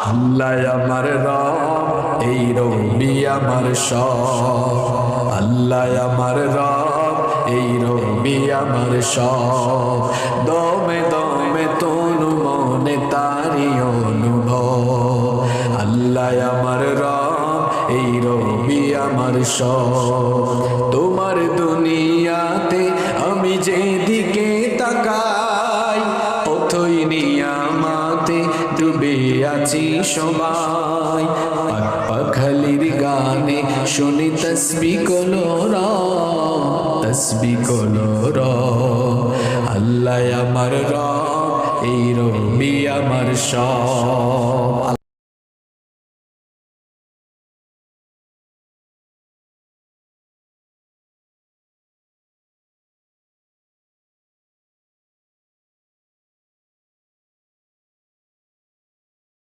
আল্লাহ আমার রব, এই রবি আমার সব। আল্লাহ আমার রব, এই রবি আমার সব। দমে দমে তনু মনে তারি অনুভব। আল্লাহ আমার রব, এই রবি আমার সব। তোমার দুনিয়াতে আমি যেদিকে তাকাই, অথই নিয়ামতে ডুবে আছি সবাই। পাক পাখালির গানে শুনি তসবিহ কলরা, তসবিহ কলরা। আল্লাহ আমার রব, এই রবি আমার সব।